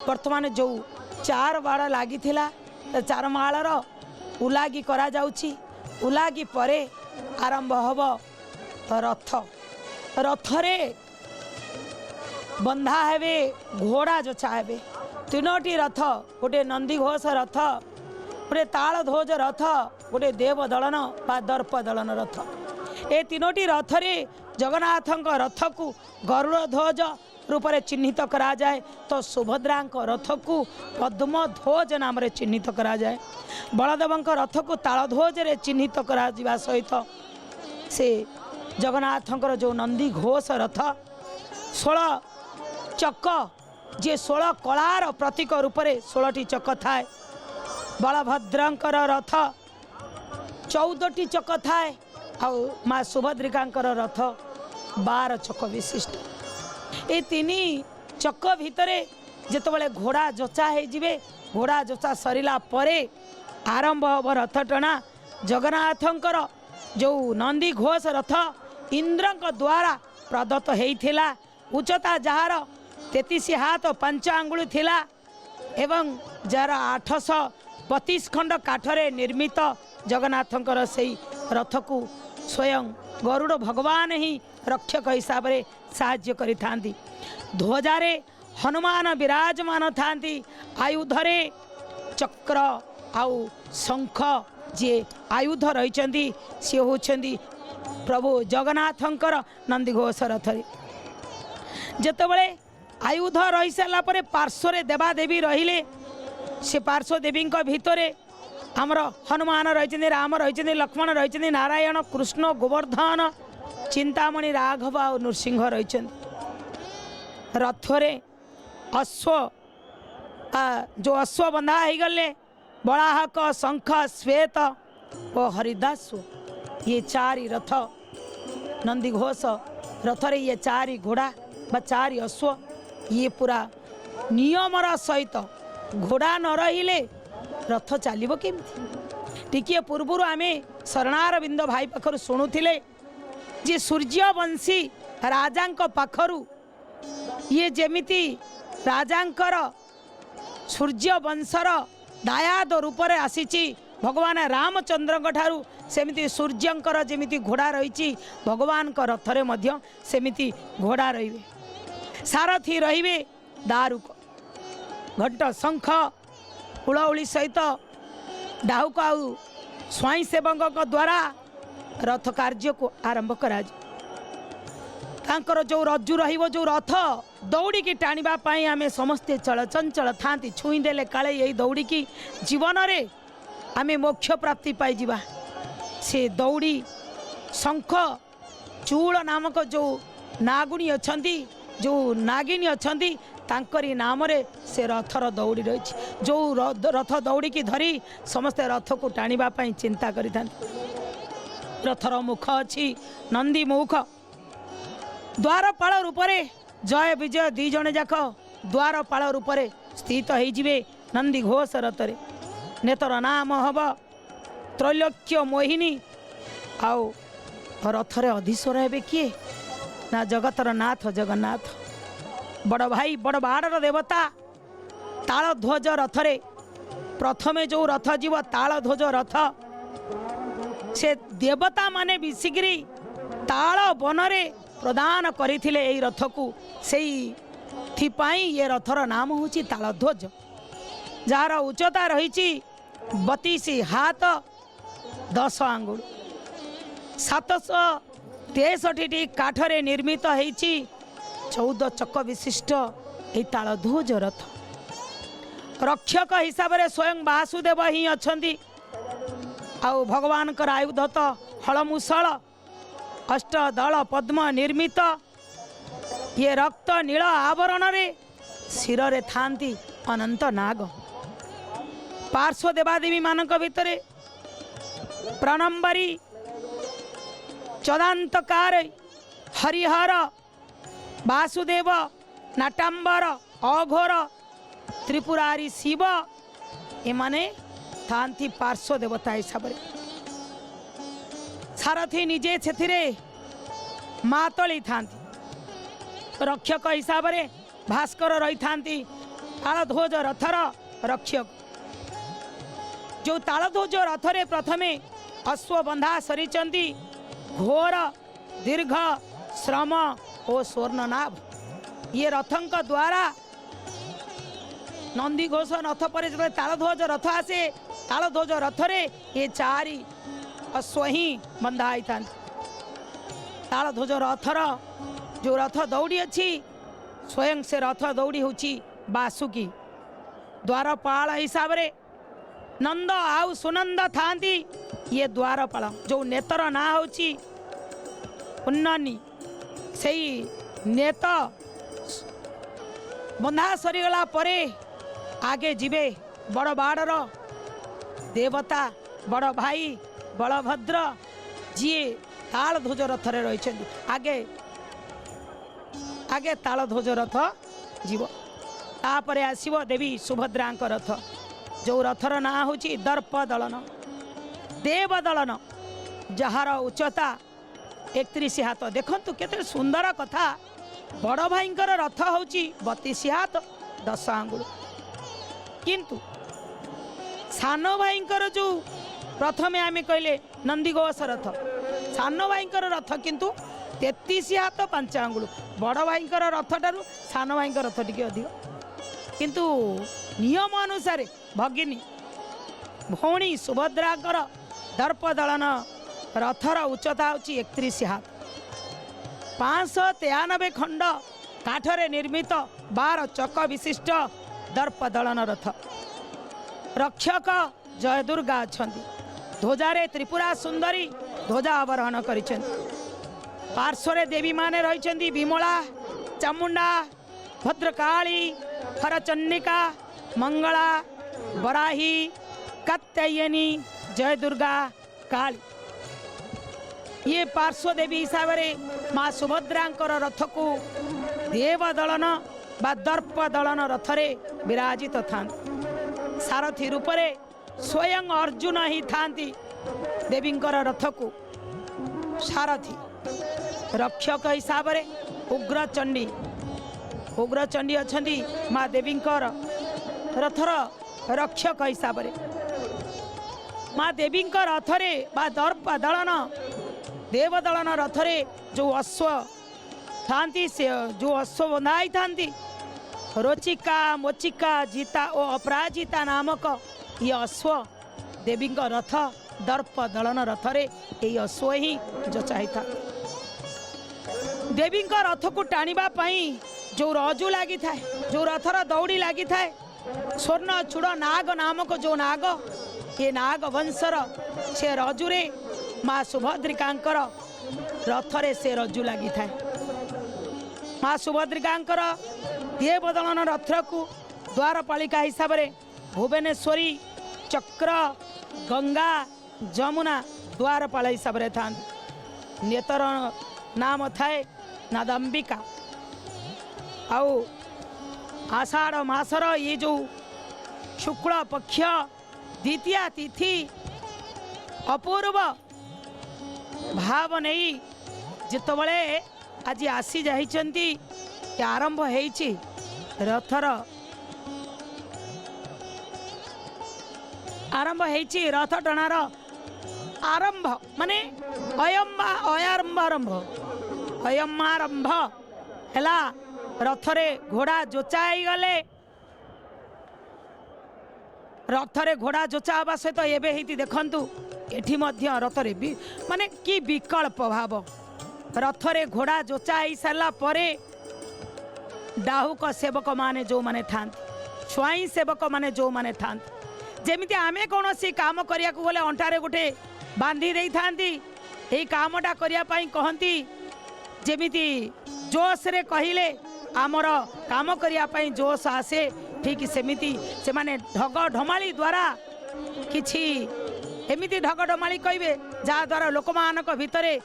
वर्तमान जो चार बाड़ लगी चार मालर उलागी करा जाउची उलागी परे आरंभ हब रथ रथरे बंधा हेबे घोड़ा जोचा हेबे तीनोटी रथ गोटे नंदीघोष रथ गोटे ताल ध्वज रथ गोटे देव दलन बा दर्प दलन रथ ए तीनोटी रथरे जगन्नाथ रथ को गरुड़ ध्वज रूप से चिन्हित करा जाए तो सुभद्रा रथ को पद्म ध्वज नाम रे चिन्हित करा जाए बलदेव रथ को ताल ध्वज रे चिन्हित करा जिबा सहित से जगन्नाथ जो नंदी घोष रथ 16 चक जे 16 कलार प्रतीक रूप से 16टी चक थाए बलभद्रंकर रथ 14टी चक थाए आ माँ सुभद्रिकांकर रथ 12 चक विशिष्ट ए तीन चक भितर जिते घोड़ा जोचा हो घोड़ा जोचा सरला परे आरंभ हम रथ टଣା जगन्नाथंकर जो नंदी घोष रथ इंद्र द्वारा प्रदत्त होता उच्चता जार 33 हाथ 5 आंगुल थिला एवं जार 832 खंड काठरे निर्मित जगन्नाथंकर से रथ को स्वयं गरुड़ भगवान ही रक्षक हिसाब से साहाय्य करि थांती ध्वजारे हनुमान विराजमान थांती आयुधरे चक्र आउ शंख जे आयुध रही सी होती प्रभु जगन्नाथंकर नंदीघोष रथरे जेतबले आयुध रही सारा पर पार्श्व देवादेवी रहिले से पार्श्व देवी भितर आमर हनुमान रही राम रही लक्ष्मण रही नारायण कृष्ण गोवर्धन चिंतामणि राघव और नृसिंह रही रथरे अश्व जो अश्व बंधा हो गले बलाहक शंख श्वेत और हरिदास ये चारि रथ नंदीघोष रथरे ये चारि घोड़ा बा चारि अश्व ये पूरा नियमर सहित घोड़ा न रहिले रथ चलो केमती टिके पूर्वर आमे शरणारविंद भाई पाखर शुणुले जे सूर्यवंशी राजा पाखरु ये जेमिति राजांकर सूर्यवंशर दायाद रूप से आसीची भगवान रामचंद्र ठारू सेमिति सूर्यंकर जेमिति घोड़ा रही भगवान का रथरे मध्य सेमिति घोड़ा रहिबे सारथी रहिबे दारुक घंट शंख हुलहुली सहित डाहुक आउ स्वयं सेवक द्वारा रथ कार्य को आरंभ करा तांकर जो रज्जु रहिबो जो रथ दौड़ी की टाणिबा पाई आमे समस्ते चलचंचल थांती छुई देले काले यही दौड़ी की जीवन रे आमे मोक्ष प्राप्ति पाई जिबा से दौड़ी शंख चूल नामक जो नागुणी अछंती जो नागिनी अछंती तांकरी नाम रे से रथर दौड़ी रही जो रथ दौड़ी की धरी समस्ते रथ को टाणिबा पाई चिंता करिथां रथर मुख अच्छी नंदी मुख द्वारपाल रूप से जय विजय दी जने जाक द्वारपाल रूप से स्थित होइजिबे नंदी घोष रथरे नेतर नाम हब त्रैलोक्य मोहिनी आउ रथरे अधीश्वर हेबे किए ना जगतर नाथ जगन्नाथ बड़ भाई बड़ बाड़र देवता ताल ध्वज रथरे प्रथमे जो रथ जीव ताल ध्वज रथ से देवता माने बिसिगिरी ताल बनरे प्रदान करथिले एई रथ को सेई थिपाई ये रथर नाम होची ताल ध्वज जार उच्चता रही 32 हाथ 10 आंगुल 763 काठरे निर्मित होईची 14 चक विशिष्ट ए ताल ध्वज रथ रक्षक हिसाब से स्वयं वासुदेव ही अछंती आउ भगवान कर आयुध तो हलमुसल अष्टदल पद्म निर्मित ये रक्त नील आवरण रे शिर रे थांती अनंत नाग पार्श्व देवादेवी मानक भितरे प्रणम्बरी चदांतकार हरिहर वासुदेव नाटांबर अघोर त्रिपुरारी शिव एमाने थांती पार्श्व देवता हिसाब से सारथी निजे से मातली थांती रक्षक हिसाब से भास्कर रही थांती तालध्वज रथर रक्षक जो तालध्वज रथरे प्रथमे अश्व बंधा सरीचंती घोर दीर्घ श्रम और स्वर्णनाभ ये रथंक द्वारा नंदी घोष रथ पर जो तालध्वज रथ आसे तालध्वज रथरे ये चारि अश्व ही बंधाई था। तालध्वज रथर जो रथ दौड़ी अच्छी स्वयं से रथ दौड़ी होची बासुकी द्वारपाल हिसाब रे नंद आउ सुनंद थांती ये द्वारपाल जो नेतर ना होची उन्ननी सेई नेत बंधा सरीगला परे आगे जीवे बड़ बाड़र देवता बड़ भाई बलभद्र जी तालध्वज रथरे रही आगे आगे तालध्वज रथ जीव तापरे आसीबो देवी सुभद्रा रथ जो रथर ना होची दर्प दलन देव दलन जार उच्चता 31 हाथ देखंतु केते सुंदर कथा बड़ भाई रथ होची 32 हाथ 10 आंगुल किंतु सान भाई जो प्रथमे आमे कहले नंदीघोष रथ सान भाई रथ किंतु 33 हाथ 5 आंगुल बड़ भाई रथ ठारू सान भाई रथ टिके अधिक किंतु नियम अनुसार भगिनी भौणी सुभद्रा दर्प दलन रथर उच्चता होची 31 हाथ 593 खंड काठरे निर्मित 12 चक विशिष्ट दर्प दलन रथ रक्षक जय दुर्गा अछंती ध्वजारे त्रिपुरा सुंदरी ध्वजा आरोहण करिसेंती पार्श्वरे देवी माने रहिसेंती विमला चामुंडा भद्रकाली हरचन्निका मंगला बराही कात्यायनी जय दुर्गा काली ये पार्श्व देवी हिसाब से माँ सुभद्रा रथ को देव दलन बा दर्प दलन रथरे विराजित था सारथी रूप से स्वयं अर्जुन ही थांती देवी रथ को सारथी रक्षक हिसाब से उग्रचंडी अच्छा माँ देवी रथर रक्षक हिसाब से माँ देवी रथरे बा दर्प दलन देव दलन रथरे जो अश्व थांती से जो अश्व बंधाई थांती रोचिका मोचिका जीता और अपराजिता नामक ये अश्व देवी रथ दर्प दलन रथरे ये अश्व ही जो चाहिए देवी रथ को टाणिबा पई जो रजु लगी थाए जो रथर दौड़ी लगी थाए स्वर्ण चूड़ नाग नामक जो नाग ये नाग वंशर से रजुरे माँ सुभद्रिकांकर रथरे से रज्जु लगी थाए माँ सुभद्रिकांकर देवदलन रथ को द्वारपालिका हिसाब से भुवनेश्वरी चक्र गंगा जमुना द्वारपाल हिसाब से था नेतर नाम थाए नादंबिका आउ आषाढ़ मासर ये जो शुक्ल पक्ष द्वितीया तिथि अपूर्व भाव नहीं जितबले आज आसी जाइछंती आरंभ होईची रथर आरंभ होईची रथ टणार आरंभ माने अयमारंभ हैला रथरे घोड़ा जोचाई गले रथरे घोड़ा जोचा हवा सहित एबे हेती देखंतु एठी मध्य रथरे भी माने कि विकल्प भाव रथरे घोड़ा जोचा ही सारा परे डाहुक सेवक माने जो माने थांती स्वाई सेवक माने जो माने थांती जेमिति आमे कोनोसी काम करिया को गले अंटारे गोटे बांधी देई थांती एई कामटा करिया पई कहंती जेमिति जोश रे कहिले आमर काम करिया पई जोश आसे ठीक सेमिति से माने ढग ढमाली द्वारा किछि एमिति ढग ढमाली कहिबे जा द्वारा लोक मानक भितरे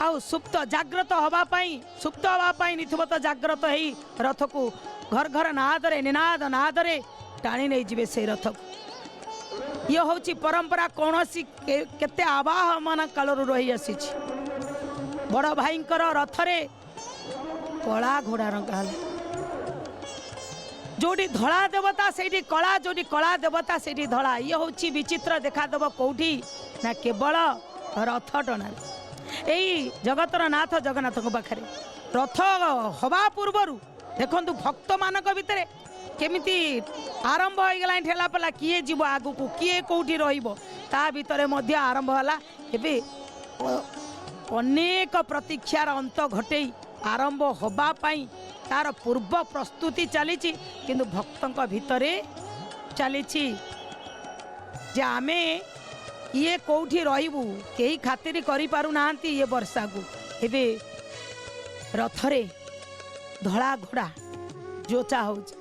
आउ सुप्त जाग्रत हवा पाई सुप्त हवा पाई निथबत जाग्रत हेई रथ को घर घर नादरे निनाद नादरे टाणी नहीं जिवे से रथ को ये होची परंपरा कोनोसी केते आवाह मन कालरु रही आसी बड़ भाईंकर रथरे कला घोड़ा रंगा जोटी धड़ा देवता से कला जोटी कला देवता से धड़ा ये हूँ विचित्र देखादेव कौटी ना केवल रथ टना यही जगतर नाथ जगन्नाथ पाखे रथ हवा पूर्वर देखु भक्त मान भितर केमिति आरंभ हो गला ठेला पेला किए जीव आगु को किए कौटी ता भितर मध्य आरंभ होला एबे अनेक प्रतीक्षार अंत घटे आरंभ होबा पाई तार पूर्व प्रस्तुति चली किंतु भक्तों भितरे चली जे आमे ये कौठी रहिबू केही खातिर करि पारु नांती ये वर्षा को एबे रथरे धड़ा घोड़ा जोचा होची